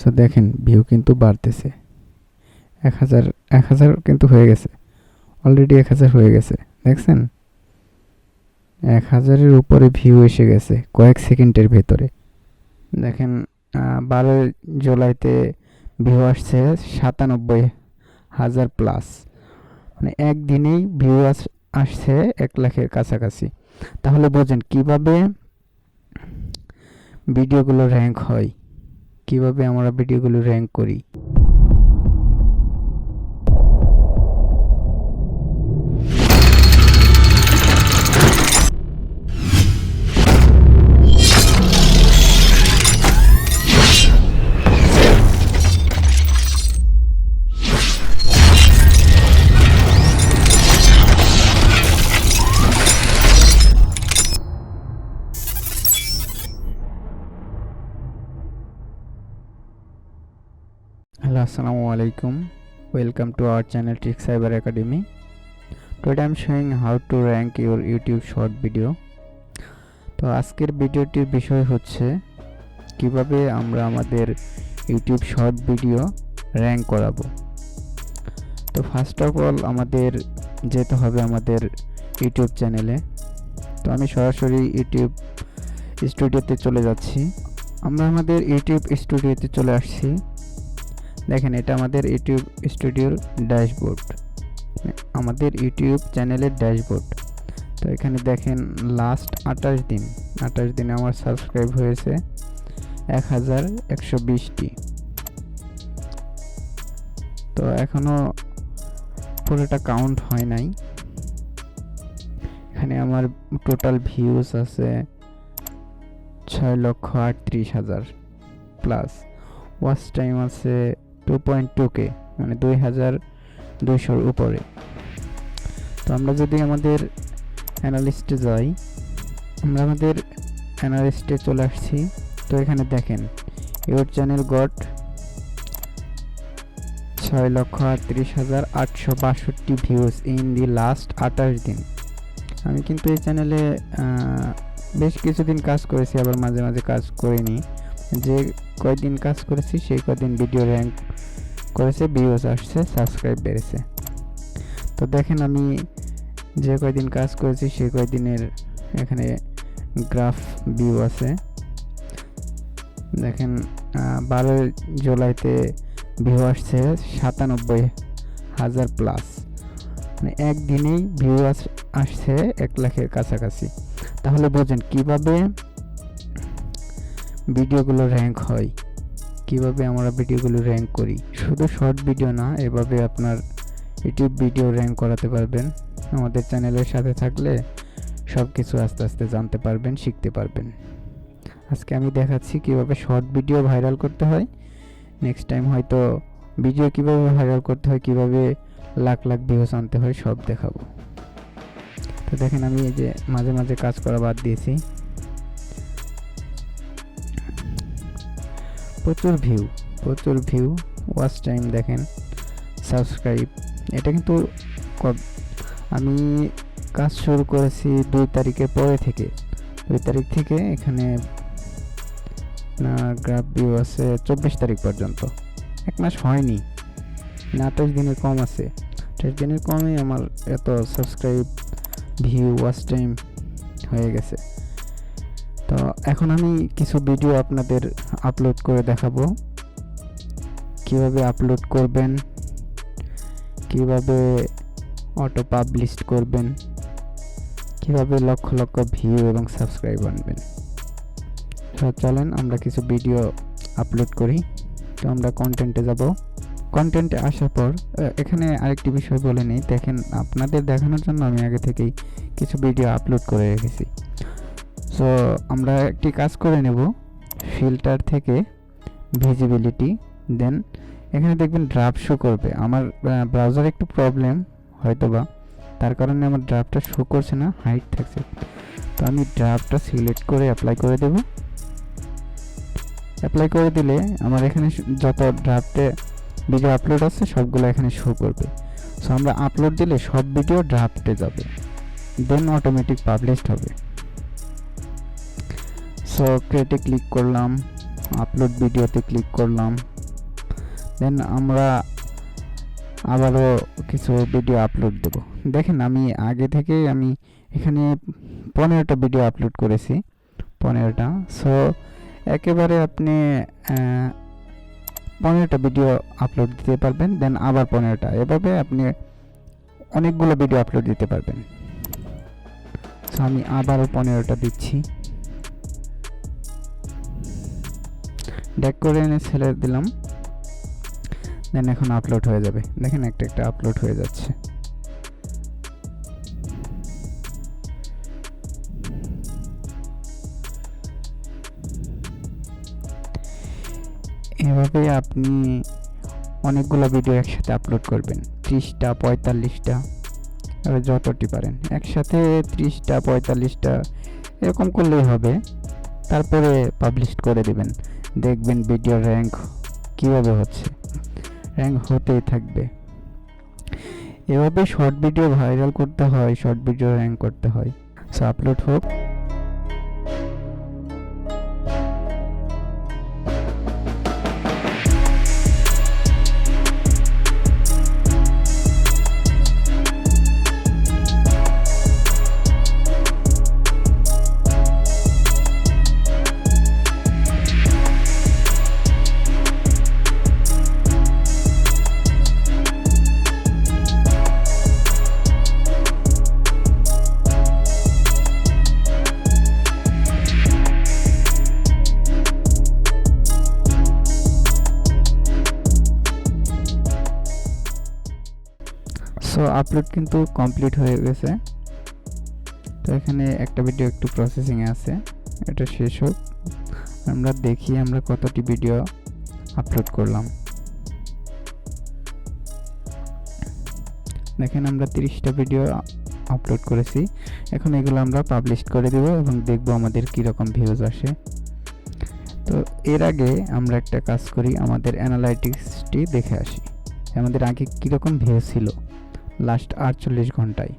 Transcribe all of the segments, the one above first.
So দেখেন view কিন্তু বাড়তেছে, 1000 কিন্তু হয়ে গেছে, অলরেডি 1000 হয়ে গেছে। দেখছেন 1000-এর উপরে ভিউ এসে গেছে কয়েক সেকেন্ডের ভেতরে। দেখেন 12 জুলাইতে ভিউ আসছে 97,000 প্লাস, মানে একদিনেই ভিউ আসছে 1 লাখের কাছাকাছি। তাহলে বোঝেন কিভাবে ভিডিওগুলো র্যাঙ্ক হয়, কিভাবে আমরা ভিডিওগুলো র্যাঙ্ক করি। Hello, Assalamu Alaikum. Welcome to our channel TrickCyberAcademy. Today I am showing how to rank your YouTube short video. তো আজকের ভিডিওটির বিষয় হচ্ছে কিভাবে আমরা আমাদের ইউটিউব শর্ট ভিডিও র্যাঙ্ক করাবো। তো ফার্স্ট অফ অল আমাদের যেতে হবে আমাদের ইউটিউব চ্যানেলে। তো আমি সরাসরি ইউটিউব স্টুডিওতে চলে যাচ্ছি। আমরা আমাদের ইউটিউব স্টুডিওতে চলে আসছি। দেখেন এটা আমাদের ইউটিউব স্টুডিওর ড্যাশবোর্ড, আমাদের ইউটিউব চ্যানেলের ড্যাশবোর্ড। তো এখানে দেখেন লাস্ট 28 দিনে আমার সাবস্ক্রাইব হয়েছে 1120টি। তো এখনো পুরোটা কাউন্ট হয় নাই। এখানে আমার টোটাল ভিউজ আছে 6,38,000 প্লাস, ওয়াচ টাইম আছে 2.2k, মানে 2200-র উপরে। তো আমরা যদি আমাদের অ্যানালিস্টে যাই, আমরা আমাদের অ্যানালিস্টে চলে আসছি। তো এখানে দেখেন your channel goat 6,38,862 views in the last 28 দিন। আমি কিন্তু এই চ্যানেলে বেশ কিছুদিন কাজ করেছি, আবার মাঝে মাঝে কাজ করিনি। যে কয়দিন কাজ করেছি সেই কয়দিন ভিডিও র্যাঙ্ক করেছে, ভিউজ আসছে, সাবস্ক্রাইব বেড়েছে। তো দেখেন আমি যে কয়দিন কাজ করেছি সেই কয়দিনের এখানে গ্রাফ ভিউ আছে। দেখেন 12 জুলাইতে ভিউ আসছে 97,000 প্লাস, মানে একদিনেই ভিউ আসছে 1 লাখের কাছাকাছি। তাহলে বোঝেন কিভাবে ভিডিওগুলো র্যাঙ্ক হয়, কিভাবে আমরা ভিডিওগুলো র্যাঙ্ক করি। শুধু শর্ট ভিডিও না, এভাবে আপনার ইউটিউব ভিডিও র্যাঙ্ক করাতে পারবেন। আমাদের চ্যানেলের সাথে থাকলে সব কিছু আস্তে আস্তে জানতে পারবেন, শিখতে পারবেন। আজকে আমি দেখাচ্ছি কিভাবে শর্ট ভিডিও ভাইরাল করতে হয়। নেক্সট টাইম হয়তো ভিডিও কিভাবে ভাইরাল করতে হয়, কিভাবে লাখ লাখ ভিউজ আনতে হয়, সব দেখাবো। তো দেখেন আমি এই যে মাঝে মাঝে কাজ করা বাদ দিয়েছি। প্রচুর ভিউ, ওয়াচ টাইম দেখেন, সাবস্ক্রাইব। এটা কিন্তু আমি কাজ শুরু করেছি 2 তারিখের পরে থেকে। 2 তারিখ থেকে এখানে গ্রাফ ভিউ আছে 24 তারিখ পর্যন্ত, 1 মাস হয়নি, 28 দিনের কম আছে। 28 দিনের কমে আমার এত সাবস্ক্রাইব, ভিউ, ওয়াচ টাইম হয়ে গেছে। তো এখন আমি কিছু ভিডিও আপনাদের আপলোড করে দেখাবো, কিভাবে আপলোড করবেন, কিভাবে অটো পাবলিশ করবেন, কিভাবে লক্ষ লক্ষ ভিউ এবং সাবস্ক্রাইব আনবেন। তো চলেন আমরা কিছু ভিডিও আপলোড করি। তো আমরা কন্টেন্টে যাব। কন্টেন্টে আসার পর এখানে আরেকটি বিষয় বলে নিই। দেখেন আপনাদের দেখানোর জন্য আমি আগে থেকেই কিছু ভিডিও আপলোড করে রেখেছি। সো আমরা একটি কাজ করে নেব, ফিল্টার থেকে ভিজিবিলিটি, দেন এখানে দেখবেন ড্রাফট শো করবে। আমার ব্রাউজার একটু প্রবলেম হয়তোবা, তার কারণে আমার ড্রাফটটা শো করছে না, হাইড থাকছে। তো আমি ড্রাফটটা সিলেক্ট করে অ্যাপ্লাই করে দেব। অ্যাপ্লাই করে দিলে আমার এখানে যত ড্রাফটে ভিডিও আপলোড আছে সবগুলো এখানে শো করবে। সো আমরা আপলোড দিলে সব ভিডিও ড্রাফটে যাবে, দেন অটোমেটিক পাবলিশড হবে। সো ক্রিয়েটে ক্লিক করলাম, আপলোড ভিডিওতে ক্লিক করলাম, দেন আমরা আবারও কিছু ভিডিও আপলোড দেব। দেখেন আমি আগে থেকেই আমি এখানে 15টা ভিডিও আপলোড করেছি, 15টা। সো একেবারে আপনি 15টা ভিডিও আপলোড দিতে পারবেন, দেন আবার 15টা, এভাবে আপনি অনেকগুলো ভিডিও আপলোড দিতে পারবেন। সো আমি আবারও 15টা দিচ্ছি, ড্র্যাগ করে এনে ছেড়ে দিলাম, দেন এখন আপলোড হয়ে যাবে। দেখেন একটা একটা আপলোড হয়ে যাচ্ছে। এভাবে আপনি অনেকগুলো ভিডিও একসাথে আপলোড করবেন, 30টা 45টা, যতটি পারেন একসাথে 30টা 45টা এরকম করলেই হবে। তারপরে পাবলিশ করে দিবেন, দেখবেন ভিডিও র্যাঙ্ক কীভাবে হচ্ছে, র্যাঙ্ক হতেই থাকবে। এভাবে শর্ট ভিডিও ভাইরাল করতে হয়, শর্ট ভিডিও র্যাঙ্ক করতে হয়। সো আপলোড হোক। সো আপলোড কিন্তু কমপ্লিট হয়ে গেছে। তো এখানে একটা ভিডিও একটু প্রসেসিংয়ে আছে, এটা শেষ হোক, আমরা দেখি আমরা কতটি ভিডিও আপলোড করলাম। দেখেন আমরা 30টা ভিডিও আপলোড করেছি। এখন এগুলো আমরা পাবলিশ করে দেব এবং দেখব আমাদের কীরকম ভিউজ আসে। তো এর আগে আমরা একটা কাজ করি, আমাদের অ্যানালাইটিক্সটি দেখে আসি, আমাদের আগে কীরকম ভিউ ছিল লাস্ট 48 ঘন্টায়।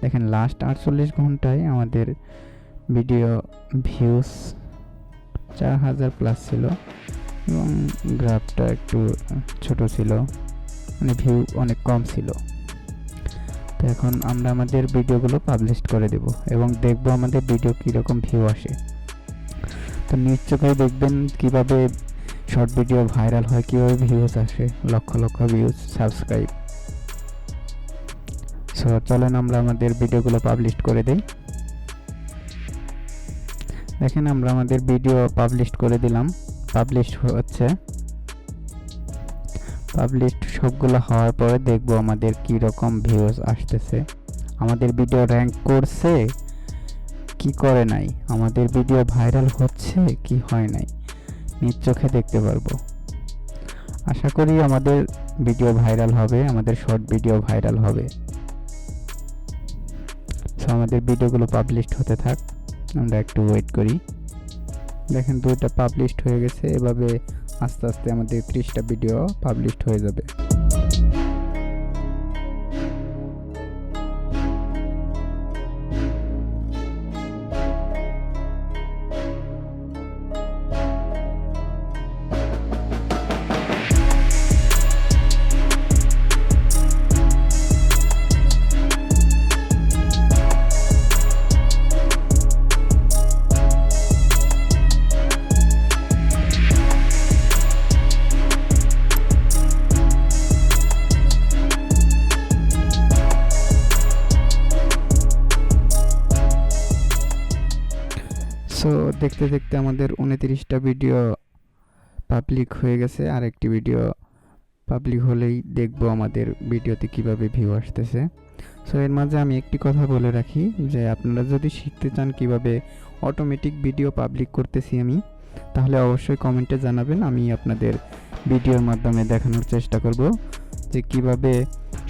দেখেন লাস্ট 48 ঘন্টায় আমাদের ভিডিও ভিউজ 4000 প্লাস ছিল এবং গ্রাফটা একটু ছোট ছিল, মানে ভিউ অনেক কম ছিল। তো এখন আমরা আমাদের ভিডিওগুলো পাবলিশ করে দেব এবং দেখব আমাদের ভিডিও কীরকম ভিউ আসে। তো নিশ্চয়ই দেখবেন কিভাবে শর্ট ভিডিও ভাইরাল হয়, কীভাবে ভিউজ আসে, lakh lakh views, subscribe. So চলেন আমরা আমাদের ভিডিওগুলো পাবলিশ করে দেই। দেখেন আমরা আমাদের ভিডিও পাবলিশ করে দিলাম, পাবলিশ হচ্ছে। পাবলিশ সবগুলো হওয়ার পরে দেখব আমাদের কি রকম ভিউজ আসতেছে, আমাদের ভিডিও র্যাঙ্ক করছে কি করে নাই, আমাদের ভিডিও ভাইরাল হচ্ছে কি হয় নাই, নিজ চোখে দেখতে পারবো। আশা করি আমাদের ভিডিও ভাইরাল হবে, আমাদের শর্ট ভিডিও ভাইরাল হবে। সো আমাদের ভিডিওগুলো পাবলিশ হতে থাক, আমরা একটু ওয়েট করি। দেখেন 2টা পাবলিশ হয়ে গেছে, এভাবে আস্তে আস্তে আমাদের 30টা ভিডিও পাবলিশ হয়ে যাবে। সো দেখতে দেখতে আমাদের 29টা ভিডিও পাবলিক হয়ে গেছে, আর একটি ভিডিও পাবলিক হলেই দেখব আমাদের ভিডিওতে কিভাবে ভিউ আসতেছে। সো এর মাঝে আমি একটি কথা বলে রাখি যে আপনারা যদি শিখতে চান কিভাবে অটোমেটিক ভিডিও পাবলিক করতেছি আমি, তাহলে অবশ্যই কমেন্টে জানাবেন, আমি আপনাদের ভিডিওর মাধ্যমে দেখানোর চেষ্টা করব যে কিভাবে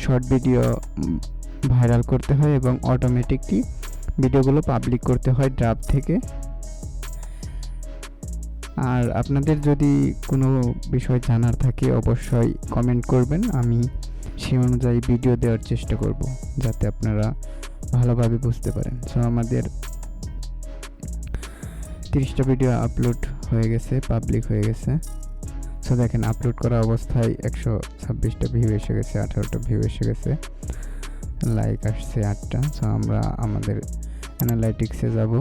শর্ট ভিডিও ভাইরাল করতে হয় এবং অটোমেটিকলি ভিডিওগুলো পাবলিক করতে হয় ড্রাফট থেকে। আর আপনাদের যদি কোনো বিষয় জানার থাকে অবশ্যই কমেন্ট করবেন, আমি সেই অনুযায়ী ভিডিও দেওয়ার চেষ্টা করব যাতে আপনারা ভালোভাবে বুঝতে পারেন। সো আমাদের 30টা ভিডিও আপলোড হয়ে গেছে, পাবলিক হয়ে গেছে। সো দেখেন আপলোড করা অবস্থায় 126টা ভিউ এসে গেছে, 18টা ভিউ এসে গেছে, লাইক আসছে 8টা। সো আমরা আমাদের অ্যানালাইটিক্সে যাব।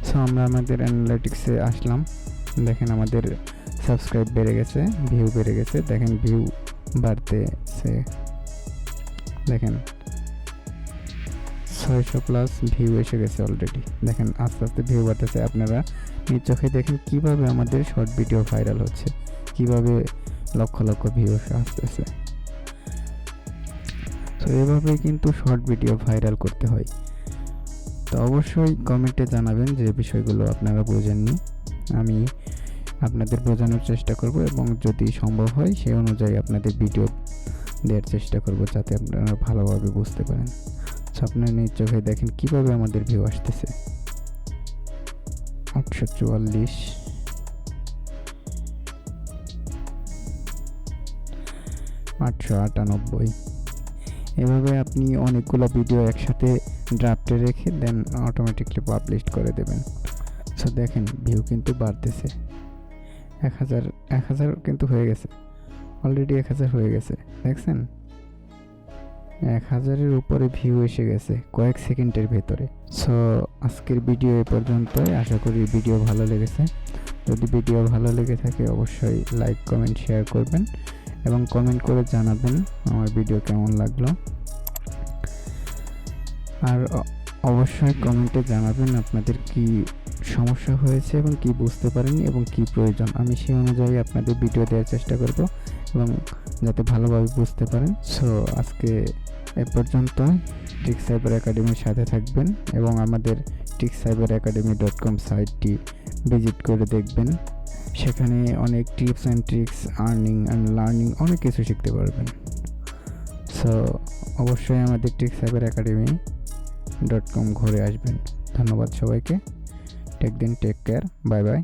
সো আমরা আমাদের অ্যানালাইটিক্সে আসলাম। দেখেন আমাদের সাবস্ক্রাইব বেড়ে গেছে, ভিউ বেড়ে গেছে। দেখেন ভিউ বাড়তেছে, দেখেন 600 প্লাস ভিউ এসে গেছে অলরেডি। দেখেন আস্তে আস্তে ভিউ বাড়তেছে। আপনারা নিজ চোখে দেখেন কিভাবে আমাদের শর্ট ভিডিও ভাইরাল হচ্ছে, কিভাবে লক্ষ লক্ষ ভিউ আসতেছে। তো এভাবে কিন্তু শর্ট ভিডিও ভাইরাল করতে হয়। তো অবশ্যই কমেন্টে জানাবেন যে বিষয়গুলো আপনারা বোঝেননি, আমি আপনাদের বোঝানোর চেষ্টা করব এবং যদি সম্ভব হয় সেই অনুযায়ী আপনাদের ভিডিও দেওয়ার চেষ্টা করব, যাতে আপনারা ভালোভাবে বুঝতে পারেন। সো আপনারা নিজ চোখে দেখেন কিভাবে আমাদের ভিউ আসতেছে। 844, 898। এভাবে আপনি অনেকগুলো ভিডিও একসাথে ড্রাফটে রেখে দেন অটোমেটিকলি পাবলিশ করে দেবেন। সো দেখেন ভিউ কিন্তু বাড়তেছে। 1000 কিন্তু হয়ে গেছে অলরেডি, 1000 হয়ে গেছে। দেখছেন 1000-এর উপরে ভিউ এসে গেছে কয়েক সেকেন্ডের ভেতরে। সো আজকের ভিডিও এ পর্যন্তই। আশা করি ভিডিও ভালো লেগেছে। যদি ভিডিও ভালো লেগে থাকে অবশ্যই লাইক, কমেন্ট, শেয়ার করবেন এবং কমেন্ট করে জানাবেন আমার ভিডিও কেমন লাগলো। আর অবশ্যই কমেন্টে জানাবেন আপনাদের কি সমস্যা হয়েছে এবং কি বুঝতে পারেননি এবং কি প্রয়োজন। আমি সেই অনুযায়ী আপনাদের ভিডিও দেওয়ার চেষ্টা করব এবং যাতে ভালোভাবে বুঝতে পারেন। সো আজকে এ পর্যন্ত। ট্রিক সাইবার একাডেমির সাথে থাকবেন এবং আমাদের TrickCyberAcademy.com সাইটটি ভিজিট করে দেখবেন। সেখানে অনেক tips and tricks, earning and learning অনেক কিছু শিখতে পারবেন। সো অবশ্যই আমাদের TrickCyberAcademy.com ঘুরে আসবেন। ধন্যবাদ সবাইকে। Take care, bye by.